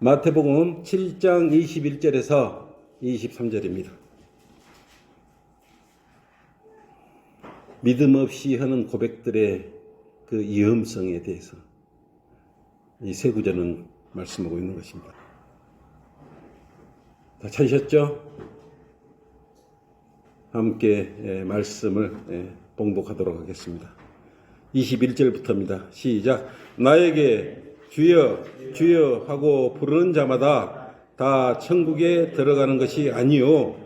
마태복음 7장 21절에서 23절입니다. 믿음 없이 하는 고백들의 그 위험성에 대해서 이 세 구절은 말씀하고 있는 것입니다. 다 찾으셨죠? 함께 말씀을 봉독하도록 하겠습니다. 21절부터입니다. 시작. 나에게 주여 주여 하고 부르는 자마다 다 천국에 들어가는 것이 아니요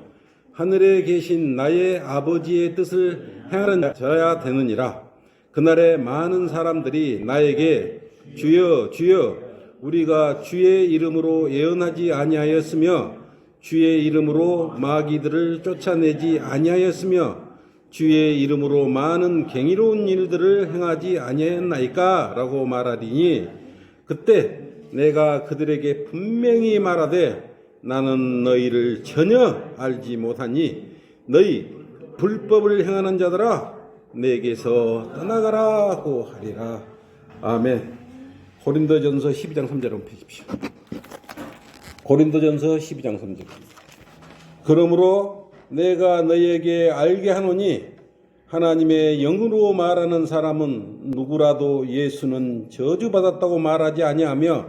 하늘에 계신 나의 아버지의 뜻을 행하는 자야 되느니라. 그날에 많은 사람들이 나에게 주여 주여 우리가 주의 이름으로 예언하지 아니하였으며 주의 이름으로 마귀들을 쫓아내지 아니하였으며 주의 이름으로 많은 경이로운 일들을 행하지 아니하였나이까? 라고 말하리니 그때 내가 그들에게 분명히 말하되 나는 너희를 전혀 알지 못하니 너희 불법을 행하는 자들아 내게서 떠나가라고 하리라. 아멘. 고린도전서 12장 3절 한번 펴십시오. 고린도전서 12장 3절. 그러므로 내가 너희에게 알게 하노니 하나님의 영으로 말하는 사람은 누구라도 예수는 저주받았다고 말하지 아니하며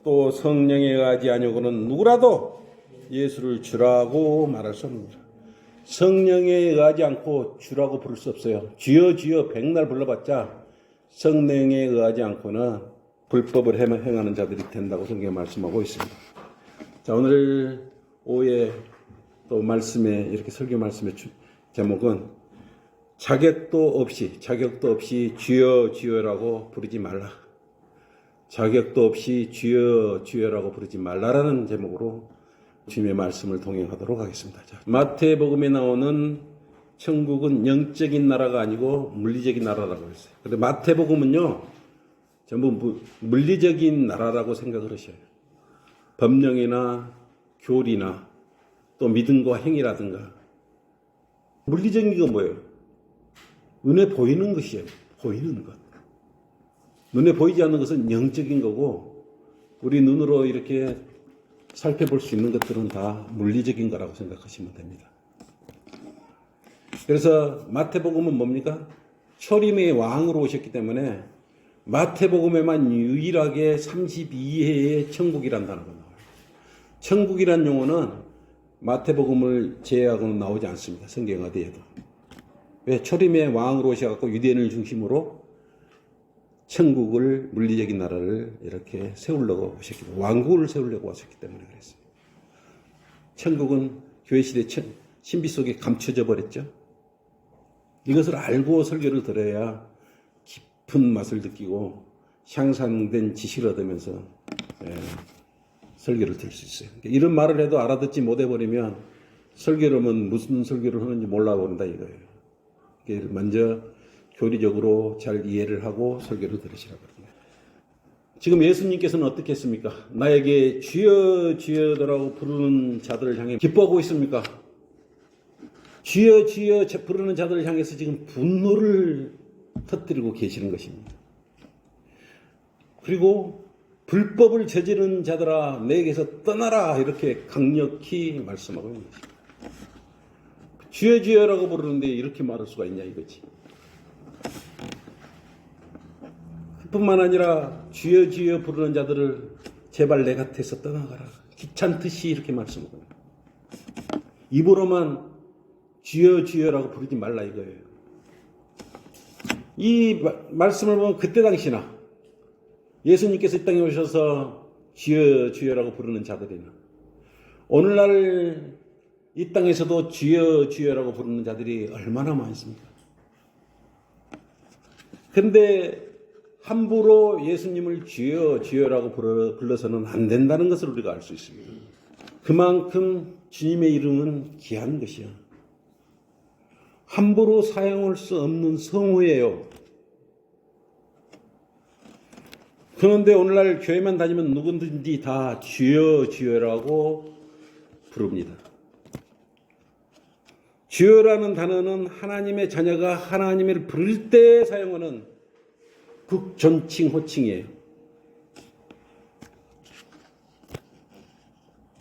또 성령에 의하지 아니하고는 누구라도 예수를 주라고 말할 수 없느니라. 성령에 의하지 않고 주라고 부를 수 없어요. 주여 주여 백날 불러봤자 성령에 의하지 않고는 불법을 행하는 자들이 된다고 성경에 말씀하고 있습니다. 자, 오늘 오후에 또 말씀에 이렇게 설교 말씀의 제목은 자격도 없이 주여 주여라고 부르지 말라. 자격도 없이 주여 주여라고 부르지 말라라는 제목으로 주님의 말씀을 동행하도록 하겠습니다. 자, 마태복음에 나오는 천국은 영적인 나라가 아니고 물리적인 나라라고 했어요. 그런데 마태복음은요 전부 물리적인 나라라고 생각을 하셔요. 법령이나 교리나 또 믿음과 행위라든가 물리적인 건 뭐예요? 눈에 보이는 것이에요. 보이는 것. 눈에 보이지 않는 것은 영적인 거고 우리 눈으로 이렇게 살펴볼 수 있는 것들은 다 물리적인 거라고 생각하시면 됩니다. 그래서 마태복음은 뭡니까? 초림의 왕으로 오셨기 때문에 마태복음에만 유일하게 32회의 천국이란 단어가 나와요. 천국이란 용어는 마태복음을 제외하고는 나오지 않습니다. 성경 어디에도. 왜? 초림의 왕으로 오셔갖고 유대인을 중심으로 천국을, 물리적인 나라를 이렇게 세우려고 오셨기 때문에, 왕국을 세우려고 오셨기 때문에 그랬어요. 천국은 교회시대 신비 속에 감춰져 버렸죠. 이것을 알고 설교를 들어야 깊은 맛을 느끼고 향상된 지식을 얻으면서 설교를 들을 수 있어요. 이런 말을 해도 알아듣지 못해버리면 설교를 하면 무슨 설교를 하는지 몰라버린다 이거예요. 먼저 교리적으로 잘 이해를 하고 설교를 들으시라고 합니다. 지금 예수님께서는 어떻게 했습니까? 나에게 주여 주여라고 부르는 자들을 향해 기뻐하고 있습니까? 주여 주여 부르는 자들을 향해서 지금 분노를 터뜨리고 계시는 것입니다. 그리고 불법을 저지르는 자들아 내게서 떠나라 이렇게 강력히 말씀하고 있는 것입니다. 주여 주여라고 부르는데 이렇게 말할 수가 있냐 이거지. 그뿐만 아니라 주여 주여 부르는 자들을 제발 내 곁에서 떠나가라. 귀찮듯이 이렇게 말씀하고 입으로만 주여 주여라고 부르지 말라 이거예요. 이 말씀을 보면 그때 당시나 예수님께서 이 땅에 오셔서 주여 주여라고 부르는 자들이나 오늘날 이 땅에서도 주여 주여라고 부르는 자들이 얼마나 많습니까? 그런데 함부로 예수님을 주여 주여라고 불러서는 안 된다는 것을 우리가 알 수 있습니다. 그만큼 주님의 이름은 귀한 것이야. 함부로 사용할 수 없는 성호예요. 그런데 오늘날 교회만 다니면 누구든지 다 주여 주여라고 부릅니다. 주여라는 단어는 하나님의 자녀가 하나님을 부를 때 사용하는 극존칭 호칭이에요.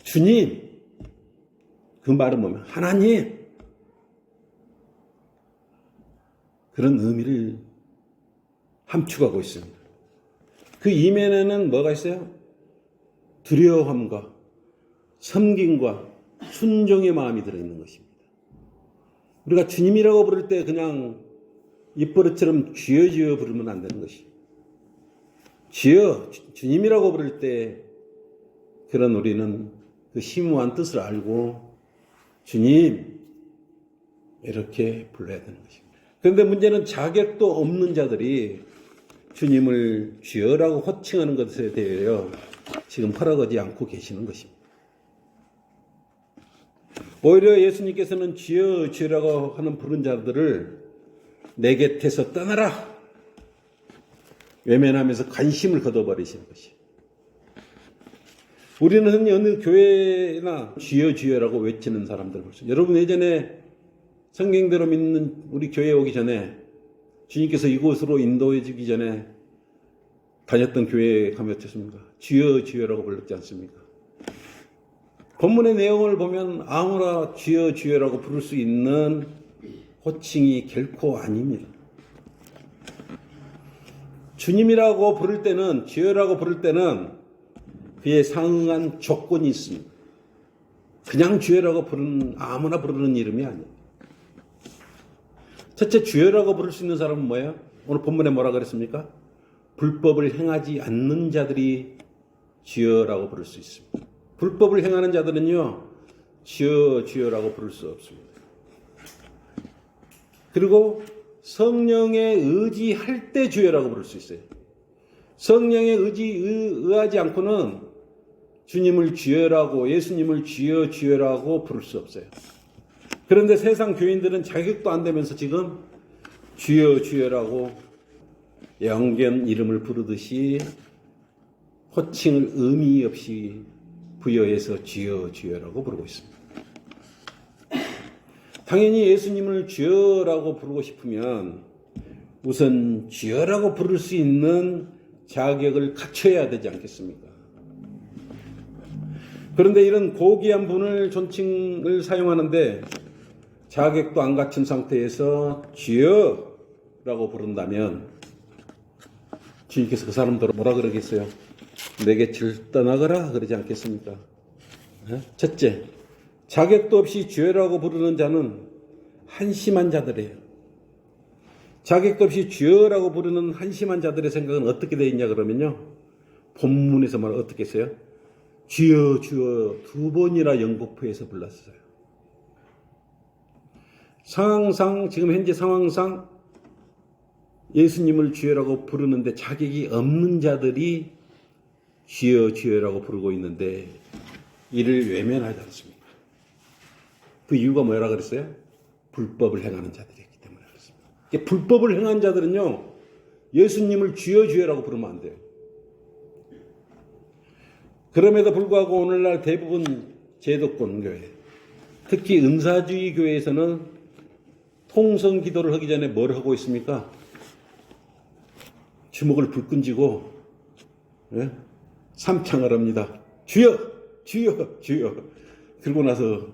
주님, 그 말은 뭐면 하나님, 그런 의미를 함축하고 있습니다. 그 이면에는 뭐가 있어요? 두려움과 섬김과 순종의 마음이 들어있는 것입니다. 우리가 주님이라고 부를 때 그냥 입버릇처럼 주여 주여 부르면 안 되는 것이에요. 주여, 주님이라고 부를 때 그런 우리는 그 심오한 뜻을 알고 주님 이렇게 불러야 되는 것입니다. 그런데 문제는 자격도 없는 자들이 주님을 주여라고 호칭하는 것에 대하여 지금 허락하지 않고 계시는 것입니다. 오히려 예수님께서는 주여 주여라고 하는 부른 자들을 내 곁에서 떠나라 외면하면서 관심을 걷어버리시는 것이에요. 우리는 흔히 어느 교회나 주여 주여라고 외치는 사람들 볼수 여러분 예전에 성경대로 믿는 우리 교회에 오기 전에 주님께서 이곳으로 인도해 주기 전에 다녔던 교회에 가면 어떻습니까? 주여 주여라고 불렀지 않습니까? 본문의 내용을 보면 아무나 주여 주여라고 부를 수 있는 호칭이 결코 아닙니다. 주님이라고 부를 때는 주여라고 부를 때는 그에 상응한 조건이 있습니다. 그냥 주여라고 부르는 아무나 부르는 이름이 아니에요. 첫째 주여라고 부를 수 있는 사람은 뭐예요? 오늘 본문에 뭐라 그랬습니까? 불법을 행하지 않는 자들이 주여라고 부를 수 있습니다. 불법을 행하는 자들은요 주여 주여라고 부를 수 없습니다. 그리고 성령에 의지할 때 주여라고 부를 수 있어요. 성령에 의하지 않고는 주님을 주여라고 예수님을 주여 주여라고 부를 수 없어요. 그런데 세상 교인들은 자격도 안 되면서 지금 주여 주여라고 영견 이름을 부르듯이 호칭을 의미 없이 부여해서 주여 주여라고 부르고 있습니다. 당연히 예수님을 주여라고 부르고 싶으면 우선 주여라고 부를 수 있는 자격을 갖춰야 되지 않겠습니까? 그런데 이런 고귀한 분을 존칭을 사용하는데 자격도 안 갖춘 상태에서 주여라고 부른다면 주님께서 그 사람들 뭐라 그러겠어요? 내게 질 떠나거라 그러지 않겠습니까? 첫째, 자격도 없이 주여라고 부르는 자는 한심한 자들이에요. 자격도 없이 주여라고 부르는 한심한 자들의 생각은 어떻게 되어 있냐 그러면요. 본문에서 말 어떻게 했어요? 주여 주여 두 번이나 영복부에서 불렀어요. 상황상 지금 현재 상황상 예수님을 주여라고 부르는데 자격이 없는 자들이 주여 주여라고 부르고 있는데 이를 외면하지 않습니까? 그 이유가 뭐라 그랬어요? 불법을 행하는 자들이기 때문에 그렇습니다. 불법을 행한 자들은요 예수님을 주여 주여라고 부르면 안 돼요. 그럼에도 불구하고 오늘날 대부분 제도권 교회, 특히 은사주의 교회에서는 통성 기도를 하기 전에 뭘 하고 있습니까? 주먹을 불끈 쥐고 삼창을 합니다. 주여 주여 주여. 그러고 나서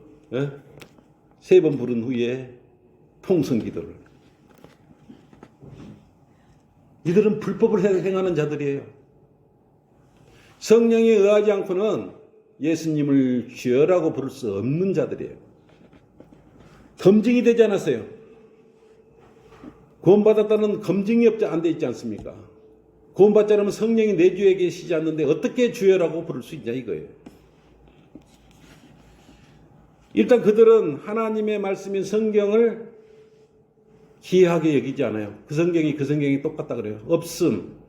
3번 부른 후에 통성 기도를. 이들은 불법을 행하는 자들이에요. 성령에 의하지 않고는 예수님을 주여라고 부를 수 없는 자들이에요. 검증이 되지 않았어요. 구원받았다는 검증이 안 돼 있지 않습니까? 구원받지 않으면 성령이 내 주에 계시지 않는데 어떻게 주여라고 부를 수 있냐 이거예요. 일단 그들은 하나님의 말씀인 성경을 귀하게 여기지 않아요. 그 성경이 똑같다 그래요. 없음.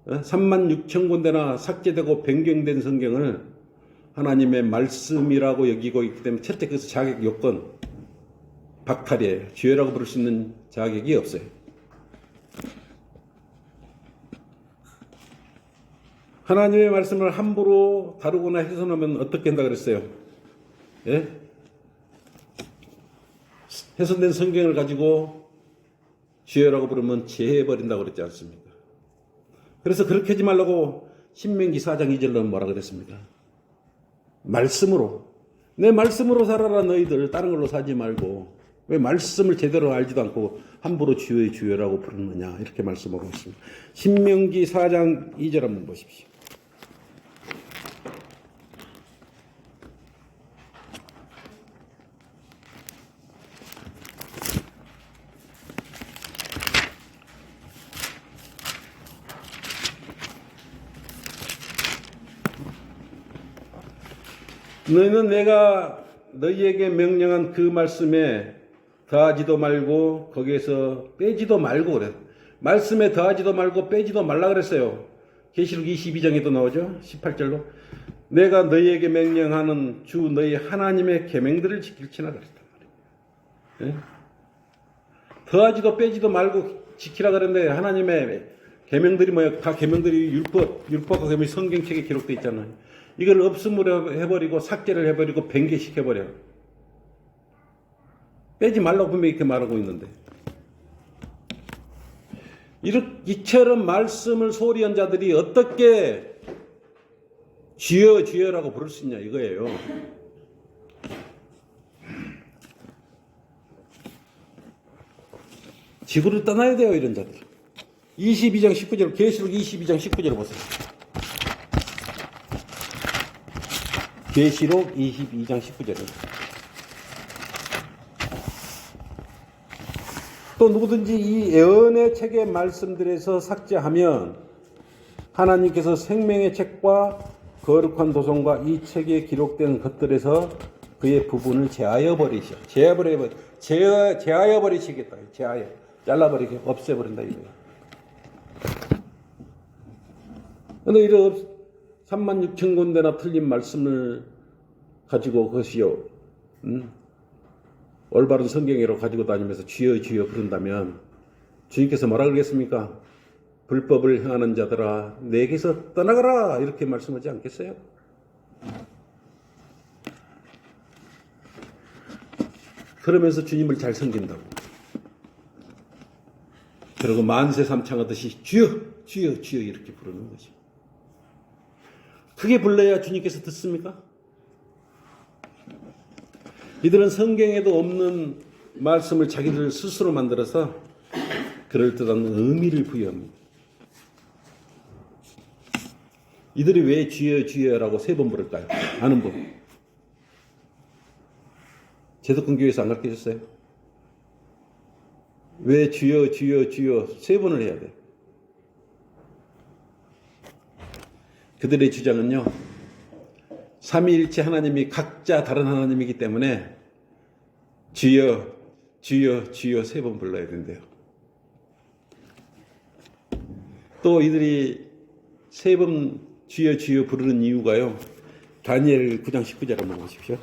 36,000군데나 삭제되고 변경된 성경을 하나님의 말씀이라고 여기고 있기 때문에 첫째 그래서 자격 요건 박탈이에요. 주여라고 부를 수 있는 자격이 없어요. 하나님의 말씀을 함부로 다루거나 훼손하면 어떻게 한다 그랬어요? 예? 훼손된 성경을 가지고 주여라고 부르면 제해버린다고 그랬지 않습니까? 그래서 그렇게 하지 말라고 신명기 4장 2절로는 뭐라 그랬습니까? 말씀으로. 내 말씀으로 살아라 너희들. 다른 걸로 사지 말고. 왜 말씀을 제대로 알지도 않고 함부로 주여 주여라고 부르느냐. 이렇게 말씀하고 있습니다. 신명기 4장 2절 한번 보십시오. 너희는 내가 너희에게 명령한 그 말씀에 더하지도 말고 거기에서 빼지도 말고 그래. 말씀에 더하지도 말고 빼지도 말라 그랬어요. 계시록 22장에도 나오죠. 18절로. 내가 너희에게 명령하는 주 너희 하나님의 계명들을 지킬지나 그랬단 말이에요. 네? 더하지도 빼지도 말고 지키라 그랬는데 하나님의 계명들이 뭐예요? 다 계명들이 율법과 계명이 성경책에 기록되어 있잖아요. 이걸 없음으로 해버리고 삭제를 해버리고 변개시켜버려. 빼지 말라고 분명히 이렇게 말하고 있는데. 이처럼 말씀을 소리한 자들이 어떻게 주여 주여라고 부를 수 있냐 이거예요. 지구를 떠나야 돼요 이런 자들. 22장 19절 계시록 22장 19절 보세요. 계시록 22장 19절입니다. 또 누구든지 이 예언의 책의 말씀들에서 삭제하면 하나님께서 생명의 책과 거룩한 도성과 이 책에 기록된 것들에서 그의 부분을 제하여 버리시겠다. 잘라버리게 없애버린다 이거예요. 그런데 이런 36,000군데나 틀린 말씀을 가지고 그것이요 올바른 성경으로 가지고 다니면서 주여 주여 부른다면 주님께서 뭐라 그러겠습니까? 불법을 행하는 자들아 내게서 떠나가라 이렇게 말씀하지 않겠어요? 그러면서 주님을 잘 섬긴다고. 그리고 만세 삼창하듯이 주여 주여 주여 이렇게 부르는 거죠. 크게 불러야 주님께서 듣습니까? 이들은 성경에도 없는 말씀을 자기들 스스로 만들어서 그럴듯한 의미를 부여합니다. 이들이 왜 주여 주여라고 3번 부를까요? 아는 분? 제독근교에서 안 가르쳐줬어요? 왜 주여 주여 주여 3번을 해야 돼요? 그들의 주장은요, 삼위일체 하나님이 각자 다른 하나님이기 때문에 주여 주여 주여 3번 불러야 된대요. 또 이들이 3번 주여 주여 부르는 이유가요, 다니엘 9장 19절 한번 보십시오.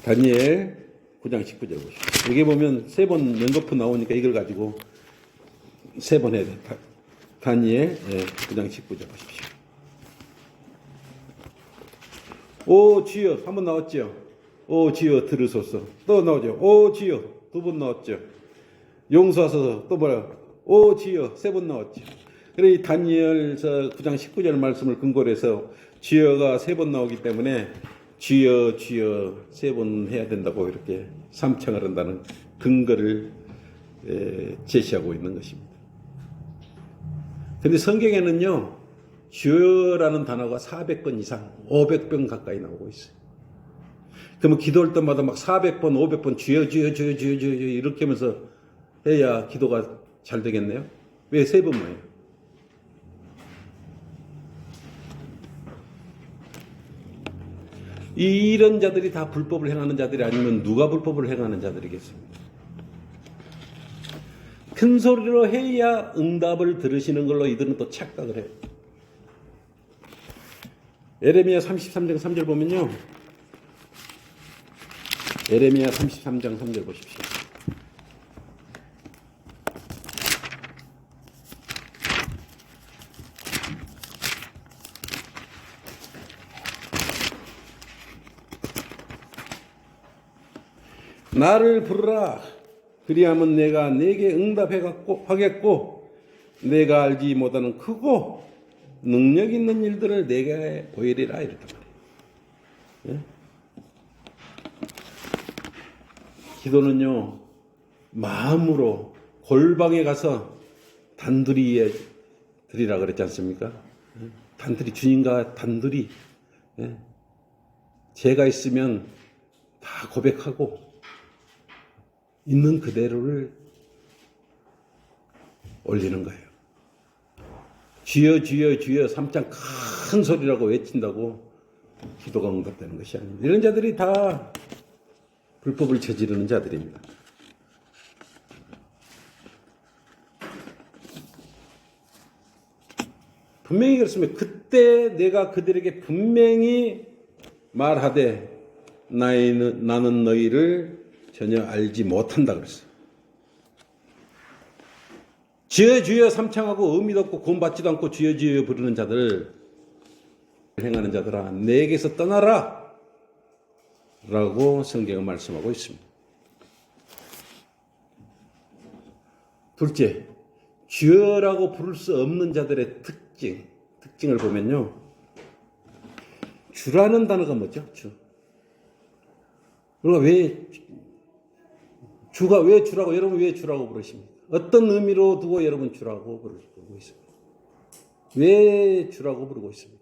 다니엘 9장 19절 보십시오. 여기 보면 3번 연거푸 나오니까 이걸 가지고 3번 해야 돼. 다니엘 9장 19절 보십시오. 오 주여 한 번 나왔죠. 오 주여 들으소서. 또 나오죠. 오 주여 2번 나왔죠. 용서하소서. 또 뭐라? 오 주여 3번 나왔죠. 그래 이 다니엘서 9장 19절 말씀을 근거로 해서 주여가 3번 나오기 때문에 주여 주여 3번 해야 된다고 이렇게 삼창을 한다는 근거를 제시하고 있는 것입니다. 그런데 성경에는요, 주여라는 단어가 400번 이상, 500번 가까이 나오고 있어요. 그러면 기도할 때마다 막 400번, 500번 주여 주여 주여 주여 주여 이렇게 하면서 해야 기도가 잘 되겠네요. 왜 3번만 해요? 이런 자들이 다 불법을 행하는 자들이 아니면 누가 불법을 행하는 자들이겠습니까? 큰 소리로 해야 응답을 들으시는 걸로 이들은 또 착각을 해요. 에레미야 33장 3절 보면요, 에레미야 33장 3절 보십시오. 나를 부르라. 그리하면 내가 네게 응답하겠고 내가 알지 못하는 크고 능력 있는 일들을 내게 보이리라 이랬단 말이에요. 예? 기도는요, 마음으로 골방에 가서 단둘이 드리라 그랬지 않습니까? 단둘이, 주님과 단둘이. 죄가 있으면 다 고백하고 있는 그대로를 올리는 거예요. 주여 주여 주여 삼창 큰 소리라고 외친다고 기도가 응답되는 것이 아닙니다. 이런 자들이 다 불법을 저지르는 자들입니다. 분명히 그렇습니다. 그때 내가 그들에게 분명히 말하되 나는 너희를 전혀 알지 못한다 그랬어요. 주여 주여 삼창하고 의미도 없고 구원받지도 않고 주여 주여 부르는 자들, 행하는 자들아 내게서 떠나라 라고 성경은 말씀하고 있습니다. 둘째, 주여라고 부를 수 없는 자들의 특징을 보면요, 주라는 단어가 뭐죠? 주. 그러니까 주가 왜 주라고, 여러분 왜 주라고 부르십니까? 어떤 의미로 두고 여러분 주라고 부르고 있습니다? 왜 주라고 부르고 있습니까?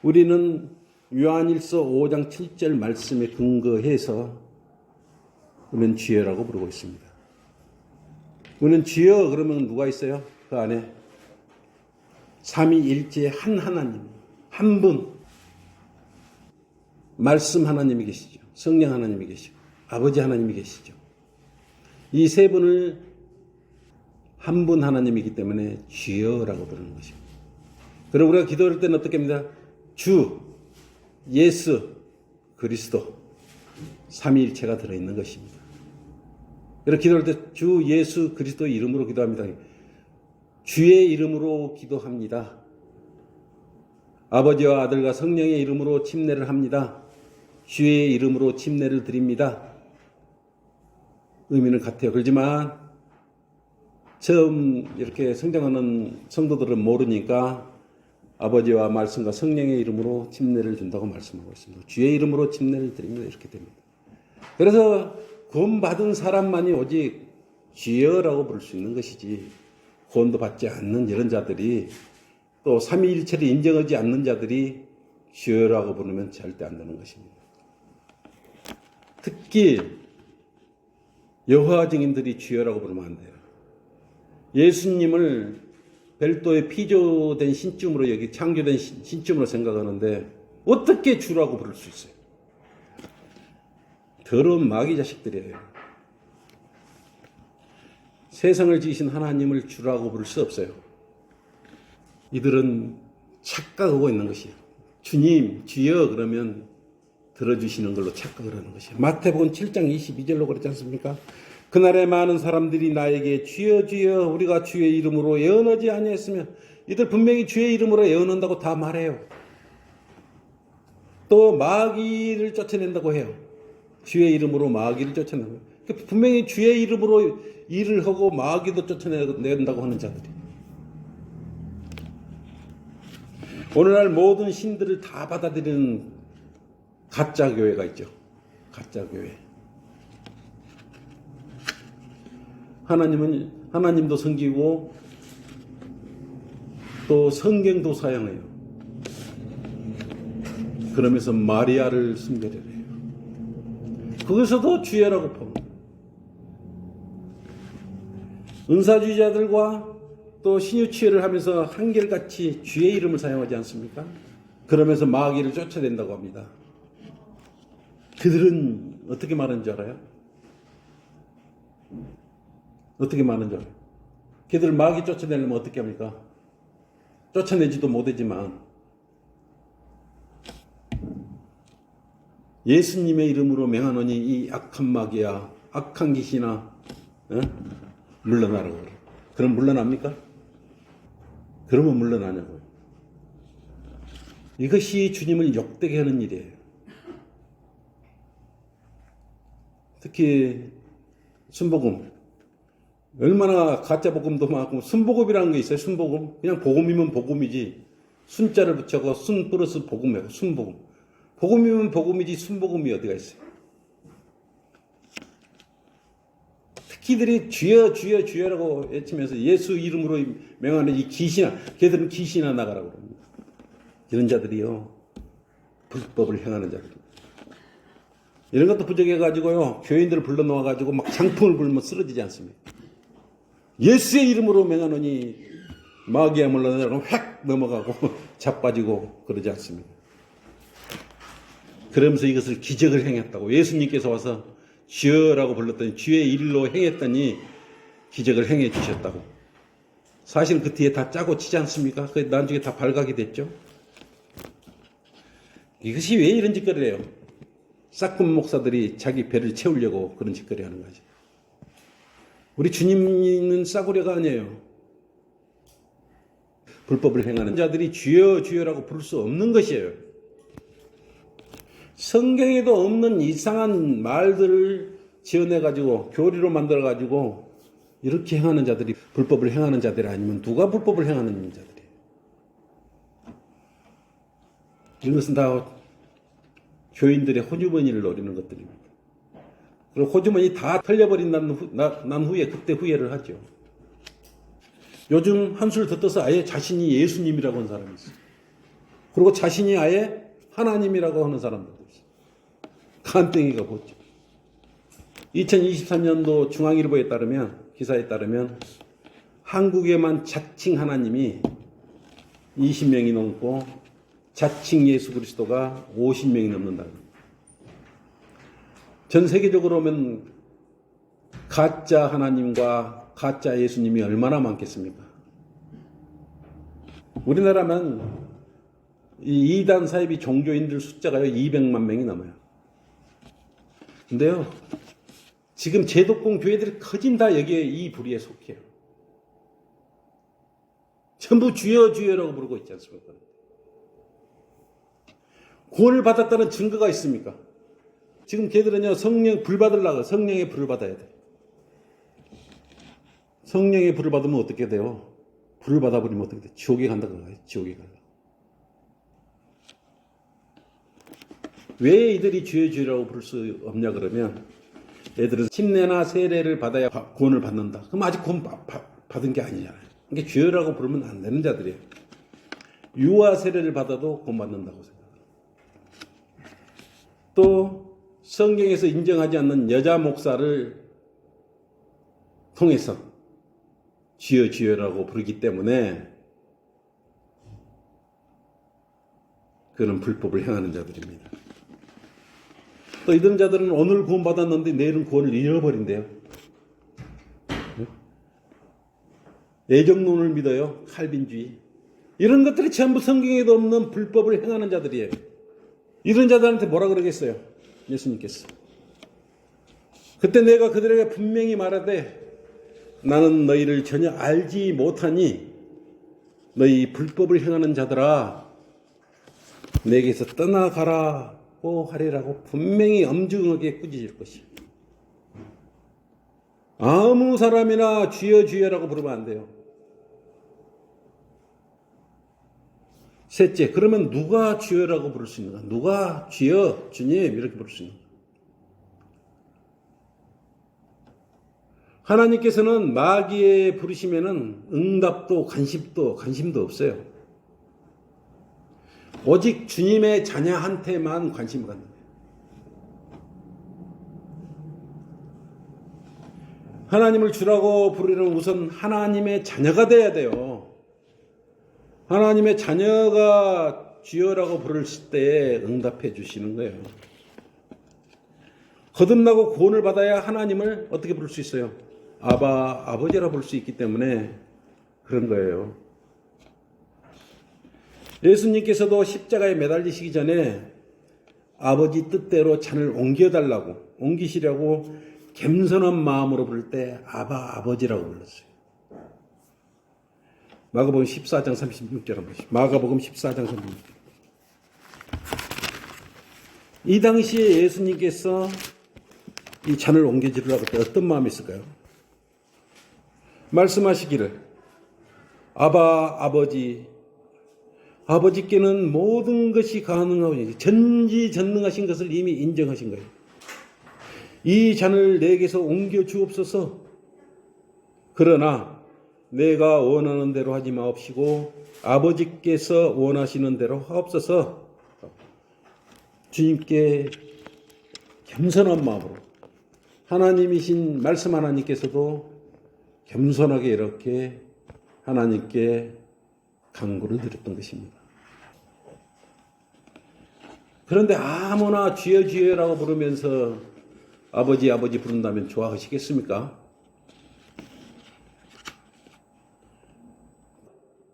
우리는 요한일서 5장 7절 말씀에 근거해서 우리는 주여라고 부르고 있습니다. 우리는 주여 그러면 누가 있어요? 그 안에 삼위일체 한 하나님, 한 분, 말씀 하나님이 계시죠. 성령 하나님이 계시고 아버지 하나님이 계시죠. 이 세 분을 한 분 하나님이기 때문에 주여라고 부르는 것입니다. 그럼 우리가 기도할 때는 어떻게 합니다? 주, 예수, 그리스도 삼위일체가 들어있는 것입니다. 이렇게 기도할 때 주, 예수, 그리스도 이름으로 기도합니다. 주의 이름으로 기도합니다. 아버지와 아들과 성령의 이름으로 침례를 합니다. 주의 이름으로 침례를 드립니다. 의미는 같아요. 그렇지만 처음 이렇게 성장하는 성도들은 모르니까 아버지와 말씀과 성령의 이름으로 침례를 준다고 말씀하고 있습니다. 주의 이름으로 침례를 드립니다. 이렇게 됩니다. 그래서 구원받은 사람만이 오직 주여라고 부를 수 있는 것이지, 구원도 받지 않는 이런 자들이, 또 삼위일체를 인정하지 않는 자들이 주여라고 부르면 절대 안 되는 것입니다. 특히 여호와 증인들이 주여라고 부르면 안 돼요. 예수님을 별도의 피조된 신쯤으로 여기 창조된 신쯤으로 생각하는데 어떻게 주라고 부를 수 있어요? 더러운 마귀 자식들이에요. 세상을 지으신 하나님을 주라고 부를 수 없어요. 이들은 착각하고 있는 것이에요. 주님, 주여 그러면 들어주시는 걸로 착각을 하는 것이에요. 마태복음 7장 22절로 그랬지 않습니까? 그날에 많은 사람들이 나에게 주여 주여 우리가 주의 이름으로 예언하지 아니했으면, 이들 분명히 주의 이름으로 예언한다고 다 말해요. 또 마귀를 쫓아낸다고 해요. 주의 이름으로 마귀를 쫓아낸다고 해요. 분명히 주의 이름으로 일을 하고 마귀도 쫓아낸다고 하는 자들이, 오늘날 모든 신들을 다 받아들이는 가짜 교회가 있죠. 가짜 교회. 하나님도 섬기고 또 성경도 사용해요. 그러면서 마리아를 숭배를 해요. 거기서도 주여라고 봅니다. 은사주의자들과 또 신유치유를 하면서 한결같이 주의 이름을 사용하지 않습니까? 그러면서 마귀를 쫓아낸다고 합니다. 그들은 어떻게 말하는 줄 알아요? 어떻게 말하는 줄 알아요? 그들 마귀 쫓아내려면 어떻게 합니까? 쫓아내지도 못하지만 예수님의 이름으로 명하노니 이 악한 마귀야, 악한 귀신아, 물러나라고 그래요. 그럼 물러납니까? 그러면 물러나냐고요. 이것이 주님을 욕되게 하는 일이에요. 특히 순복음. 얼마나 가짜 복음도 많고, 순복음이라는 게 있어요. 순복음. 그냥 복음이면 복음이지. 순자를 붙여서 순 플러스 복음이에요. 순복음. 복음이면 복음이지 순복음이 어디가 있어요. 특히들이 주여 주여 주여라고 외치면서 예수 이름으로 명하는 이 귀신아, 걔들은 귀신아 나가라고 그럽니다. 이런 자들이요, 불법을 행하는 자들. 이런 것도 부족해가지고요, 교인들을 불러놓아가지고 막 장풍을 불면 쓰러지지 않습니다. 예수의 이름으로 명하노니 마귀야 물러나라고 획 넘어가고 자빠지고 그러지 않습니다. 그러면서 이것을 기적을 행했다고. 예수님께서 와서 주여라고 불렀더니 주의 일로 행했더니 기적을 행해 주셨다고. 사실은 그 뒤에 다 짜고 치지 않습니까? 그 나중에 다 발각이 됐죠. 이것이 왜 이런 짓거리를 해요? 싹군 목사들이 자기 배를 채우려고 그런 짓거리 하는 거지. 우리 주님은 싸구려가 아니에요. 불법을 행하는 자들이 주여 주여라고 부를 수 없는 것이에요. 성경에도 없는 이상한 말들을 지어내가지고 교리로 만들어가지고 이렇게 행하는 자들이 불법을 행하는 자들이 아니면 누가 불법을 행하는 자들이에요. 이것은 다 교인들의 호주머니를 노리는 것들입니다. 그리고 호주머니 다 털려버린 난 후에 그때 후회를 하죠. 요즘 한술 더 떠서 아예 자신이 예수님이라고 하는 사람이 있어요. 그리고 자신이 아예 하나님이라고 하는 사람들도 있어요. 간땡이가 보죠. 2023년도 중앙일보에 따르면, 기사에 따르면 한국에만 자칭 하나님이 20명이 넘고 자칭 예수 그리스도가 50명이 넘는다. 전 세계적으로 보면 가짜 하나님과 가짜 예수님이 얼마나 많겠습니까? 우리나라면 이 이단 사이비 종교인들 숫자가요 200만 명이 넘어요. 근데요, 지금 제독공 교회들이 커진 다 여기에 이 부리에 속해요. 전부 주여 주여라고 부르고 있지 않습니까? 구원을 받았다는 증거가 있습니까? 지금 걔들은요, 성령 불 받으려고 성령의 불을 받아야 돼. 성령의 불을 받으면 어떻게 돼요? 불을 받아버리면 어떻게 돼? 지옥에 간다고 해요. 지옥에 간다. 왜 이들이 주여 주여라고 부를 수 없냐 그러면, 애들은 침례나 세례를 받아야 구원을 받는다. 그럼 아직 구원 받은 게 아니잖아요. 그러니까 주여라고 부르면 안 되는 자들이에요. 유아 세례를 받아도 구원 받는다고 생각해요. 또 성경에서 인정하지 않는 여자 목사를 통해서 주여 주여라고 부르기 때문에 그런 불법을 행하는 자들입니다. 또 이런 자들은 오늘 구원받았는데 내일은 구원을 잃어버린대요. 애정론을 믿어요. 칼빈주의. 이런 것들이 전부 성경에도 없는 불법을 행하는 자들이에요. 이런 자들한테 뭐라 그러겠어요? 예수님께서. 그때 내가 그들에게 분명히 말하되 나는 너희를 전혀 알지 못하니 너희 불법을 행하는 자들아 내게서 떠나가라고 하리라고 분명히 엄중하게 꾸짖을 것이요. 아무 사람이나 주여 주여라고 부르면 안 돼요. 셋째, 그러면 누가 주여라고 부를 수 있는가? 누가 주여, 주님 이렇게 부를 수 있는가? 하나님께서는 마귀에 부르시면은 응답도 관심도 없어요. 오직 주님의 자녀한테만 관심을 갖는 거예요. 하나님을 주라고 부르려면 우선 하나님의 자녀가 돼야 돼요. 하나님의 자녀가 주여라고 부를 때 응답해 주시는 거예요. 거듭나고 구원을 받아야 하나님을 어떻게 부를 수 있어요? 아버지라 부를 수 있기 때문에 그런 거예요. 예수님께서도 십자가에 매달리시기 전에 아버지 뜻대로 잔을 옮기시려고 겸손한 마음으로 부를 때 아버지라고 불렀어요. 마가복음 14장 36절 한번 보시죠. 마가복음 14장 36절. 이 당시에 예수님께서 이 잔을 옮겨주려고 할 때 어떤 마음이 있을까요? 말씀하시기를 아바 아버지, 아버지께는 모든 것이 가능하오니 전지전능하신 것을 이미 인정하신 거예요. 이 잔을 내게서 옮겨 주옵소서. 그러나 내가 원하는 대로 하지 마옵시고 아버지께서 원하시는 대로 하옵소서. 주님께 겸손한 마음으로, 하나님이신 말씀 하나님께서도 겸손하게 이렇게 하나님께 간구를 드렸던 것입니다. 그런데 아무나 주여 주여라고 부르면서 아버지 아버지 부른다면 좋아하시겠습니까?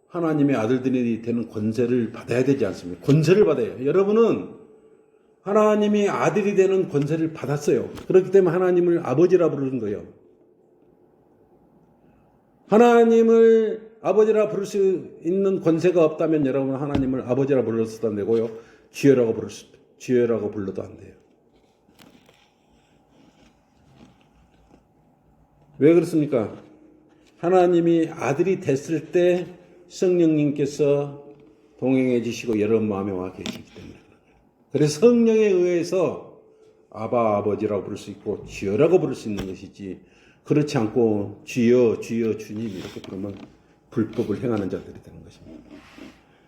하나님의 아들들이 되는 권세를 받아야 되지 않습니까? 권세를 받아요. 여러분은 하나님이 아들이 되는 권세를 받았어요. 그렇기 때문에 하나님을 아버지라 부르는 거예요. 하나님을 아버지라 부를 수 있는 권세가 없다면 여러분은 하나님을 아버지라 불러서도 안 되고요. 주여라고 불러도 안 돼요. 왜 그렇습니까? 하나님이 아들이 됐을 때 성령님께서 동행해 주시고 여러분 마음에 와 계시기 때문에 그런 거예요. 그래서 성령에 의해서 아바 아버지라고 부를 수 있고 주여라고 부를 수 있는 것이지, 그렇지 않고 주여 주여 주님 이렇게 부르면 불법을 행하는 자들이 되는 것입니다.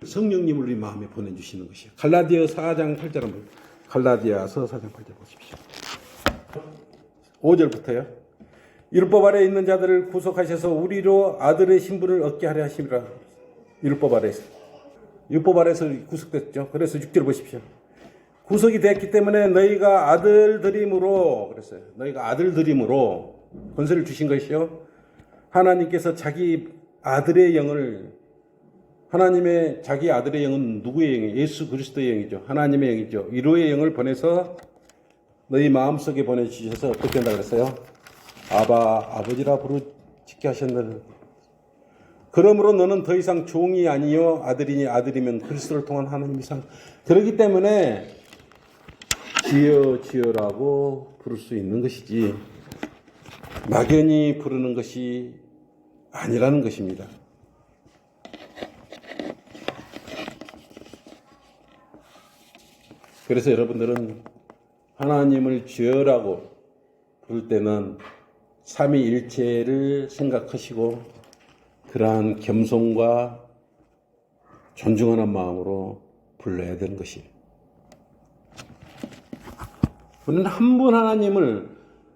성령님을 우리 마음에 보내주시는 것이에요. 갈라디아 4장 8절 한번, 갈라디아서 4장 8절 보십시오. 5절부터요. 율법 아래에 있는 자들을 구속하셔서 우리로 아들의 신분을 얻게 하려 하심이라. 율법 아래에서. 율법 아래에서 구속됐죠. 그래서 6절 보십시오. 구속이 됐기 때문에 너희가 아들들임으로, 그랬어요. 너희가 아들들임으로 권세를 주신 것이요. 하나님께서 자기 아들의 영을, 하나님의 자기 아들의 영은 누구의 영이에요? 예수 그리스도의 영이죠. 하나님의 영이죠. 위로의 영을 보내서 너희 마음속에 보내주셔서 어떻게 한다 그랬어요? 아바 아버지라 부르짖게 하셨느니라. 그러므로 너는 더 이상 종이 아니요 아들이니 아들이면 그리스도를 통한 하나님의 상. 그렇기 때문에 주여 주여라고 부를 수 있는 것이지 막연히 부르는 것이 아니라는 것입니다. 그래서 여러분들은 하나님을 주여라고 부를 때는 삼위일체를 생각하시고 그러한 겸손과 존중하는 마음으로 불러야 되는 것이에요. 우리는 한 분 하나님을,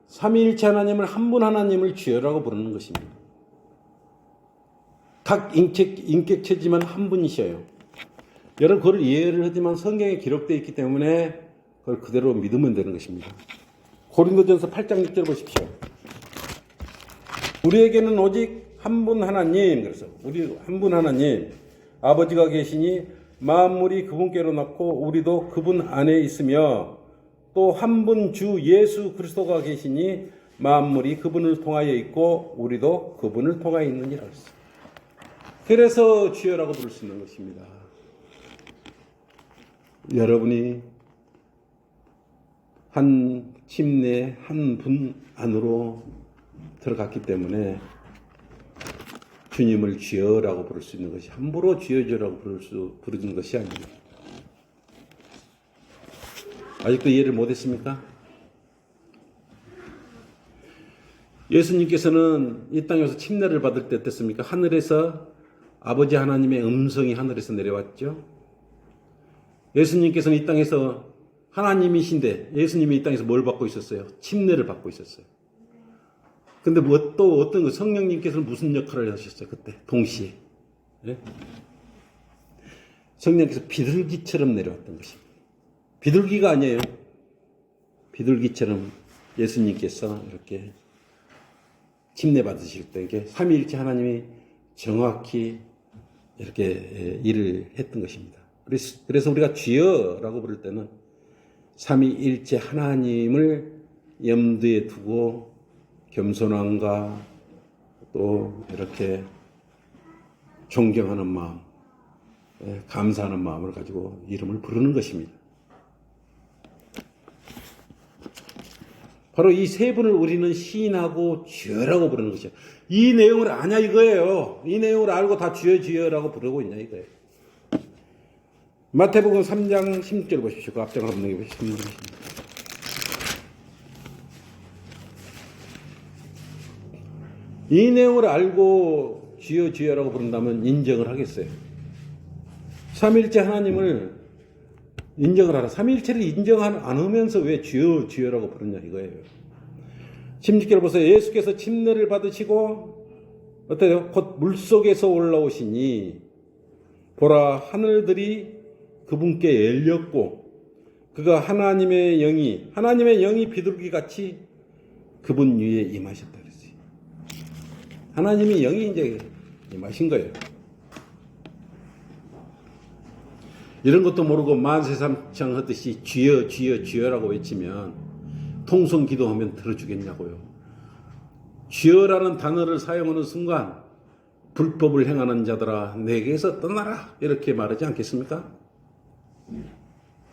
삼위일체 하나님을 한 분 하나님을 주여라고 부르는 것입니다. 각 인격체지만 한 분이셔요. 여러분 그걸 이해를 하지만 성경에 기록되어 있기 때문에 그걸 그대로 믿으면 되는 것입니다. 고린도전서 8장 6절 보십시오. 우리에게는 오직 한 분 하나님, 그래서 우리 한 분 하나님 아버지가 계시니 만물이 그분께로 났고 우리도 그분 안에 있으며 또 한 분 주 예수 그리스도가 계시니 만물이 그분을 통하여 있고 우리도 그분을 통하여 있느니라 했어요. 그래서 주여라고 부를 수 있는 것입니다. 여러분이 한 침례 한 분 안으로 들어갔기 때문에 주님을 주여라고 부를 수 있는 것이 함부로 주여주라고 부르는 것이 아닙니다. 아직도 이해를 못했습니까? 예수님께서는 이 땅에서 침례를 받을 때 어땠습니까? 하늘에서 아버지 하나님의 음성이 하늘에서 내려왔죠. 예수님께서는 이 땅에서 하나님이신데 예수님이 이 땅에서 뭘 받고 있었어요? 침례를 받고 있었어요. 근데 뭐 또 어떤 성령님께서는 무슨 역할을 하셨어요? 그때 동시에 네? 성령께서 비둘기처럼 내려왔던 것입니다. 비둘기가 아니에요. 비둘기처럼 예수님께서 이렇게 침례 받으실 때 이게 삼위일체 하나님이 정확히 이렇게 일을 했던 것입니다. 그래서 우리가 주여라고 부를 때는 삼위일체 하나님을 염두에 두고 겸손함과 또 이렇게 존경하는 마음, 감사하는 마음을 가지고 이름을 부르는 것입니다. 바로 이 세 분을 우리는 시인하고 주여라고 부르는 것이요. 이 내용을 아냐 이거예요. 이 내용을 알고 다 주여 주여라고 부르고 있냐 이거예요. 마태복음 3장 16절 보십시오. 그 앞장을 한번 넘겨보십시오. 이 내용을 알고 주여 주여라고 부른다면 인정을 하겠어요. 삼위일체 하나님을 인정을 하라. 삼위일체를 인정 안 하면서 왜 주여 주여라고 부르냐 이거예요. 16절 보세요. 예수께서 침례를 받으시고 어때요? 곧 물속에서 올라오시니 보라 하늘들이 그분께 열렸고 그가 하나님의 영이 비둘기같이 그분 위에 임하셨다 그랬어요. 하나님의 영이 이제 임하신 거예요. 이런 것도 모르고 만세삼창 하듯이 주여 주여 주여라고 외치면 통성 기도하면 들어주겠냐고요. 주여라는 단어를 사용하는 순간 불법을 행하는 자들아 내게서 떠나라 이렇게 말하지 않겠습니까?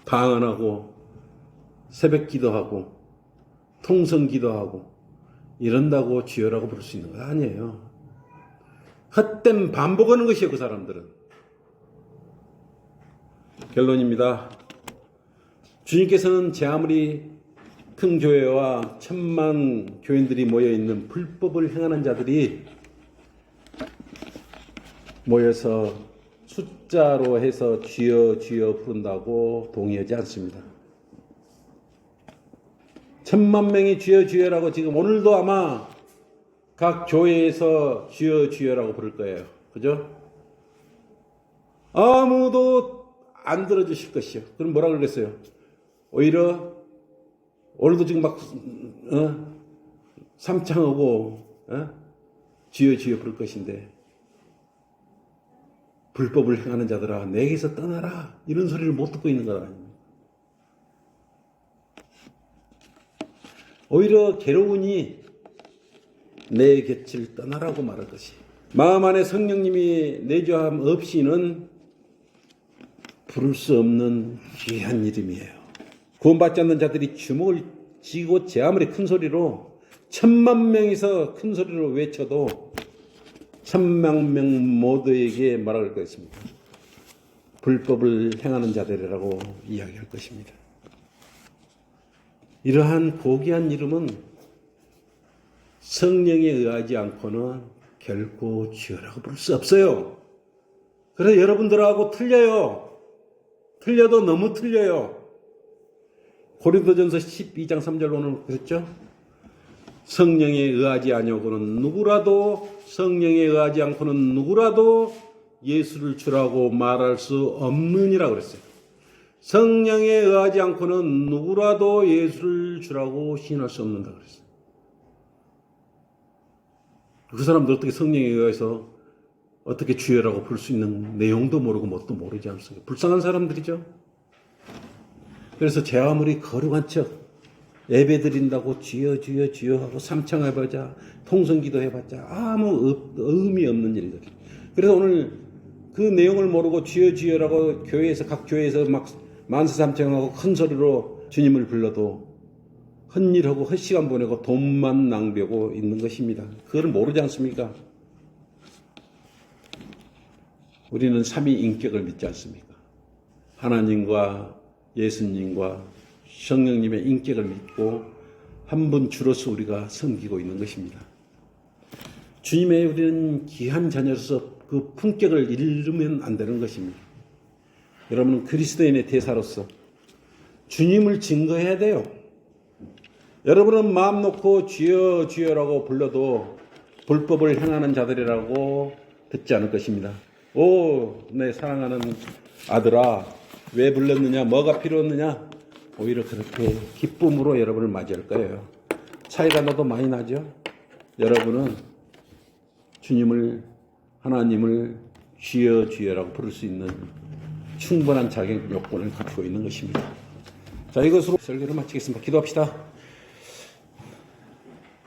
방언하고 새벽 기도하고 통성 기도하고 이런다고 주여라고 부를 수 있는 거 아니에요. 헛된 반복하는 것이에요. 그 사람들은. 결론입니다. 주님께서는 제 아무리 큰 교회와 1000만 교인들이 모여있는 불법을 행하는 자들이 모여서 숫자로 해서 주여 주여 부른다고 동의하지 않습니다. 1000만 명이 주여 주여라고 지금 오늘도 아마 각 교회에서 주여 주여라고 부를 거예요. 그죠? 아무도 안 들어주실 것이요. 그럼 뭐라 그러겠어요? 오히려 오늘도 지금 막 삼창하고 주여 주여 부를 것인데 불법을 행하는 자들아 내게서 떠나라 이런 소리를 못 듣고 있는 것 아닙니까? 오히려 괴로우니 내 곁을 떠나라고 말할 것이 마음 안에 성령님이 내주함 없이는 부를 수 없는 귀한 이름이에요. 구원받지 않는 자들이 주먹을 쥐고 제 아무리 큰 소리로 1000만 명이서 큰 소리로 외쳐도 1000만 명 모두에게 말할 것입니다. 불법을 행하는 자들이라고 이야기할 것입니다. 이러한 고귀한 이름은 성령에 의하지 않고는 결코 주여라고 부를 수 없어요. 그래서 여러분들하고 틀려요. 틀려도 너무 틀려요. 고린도전서 12장 3절 오늘 그랬죠? 성령에 의하지 아니하고는 누구라도 성령에 의하지 않고는 누구라도 예수를 주라고 말할 수 없느니라 그랬어요. 성령에 의하지 않고는 누구라도 예수를 주라고 시인할 수 없는다 그랬어요. 그 사람들 어떻게 성령에 의해서 어떻게 주여라고 부를 수 있는 내용도 모르고 뭣도 모르지 않습니까? 불쌍한 사람들이죠. 그래서 제 아무리 거룩한 척 예배 드린다고 주여 주여 주여 하고 삼창해보자 통성기도 해봤자 아무 의미 없는 일들. 그래서 오늘 그 내용을 모르고 주여 주여라고 교회에서 각 교회에서 막 만세삼창하고 큰 소리로 주님을 불러도 헛일하고 헛시간 보내고 돈만 낭비하고 있는 것입니다. 그걸 모르지 않습니까? 우리는 삼위인격을 믿지 않습니까? 하나님과 예수님과 성령님의 인격을 믿고 한 분 주로서 우리가 섬기고 있는 것입니다. 주님의 우리는 귀한 자녀로서 그 품격을 잃으면 안 되는 것입니다. 여러분은 그리스도인의 대사로서 주님을 증거해야 돼요. 여러분은 마음 놓고 주여 주여라고 불러도 불법을 행하는 자들이라고 듣지 않을 것입니다. 오, 내 사랑하는 아들아, 왜 불렀느냐? 뭐가 필요했느냐? 오히려 그렇게 기쁨으로 여러분을 맞이할 거예요. 차이가 나도 많이 나죠? 여러분은 주님을, 하나님을 주여 주여라고 부를 수 있는 충분한 자격 요건을 갖추고 있는 것입니다. 자, 이것으로 설교를 마치겠습니다. 기도합시다.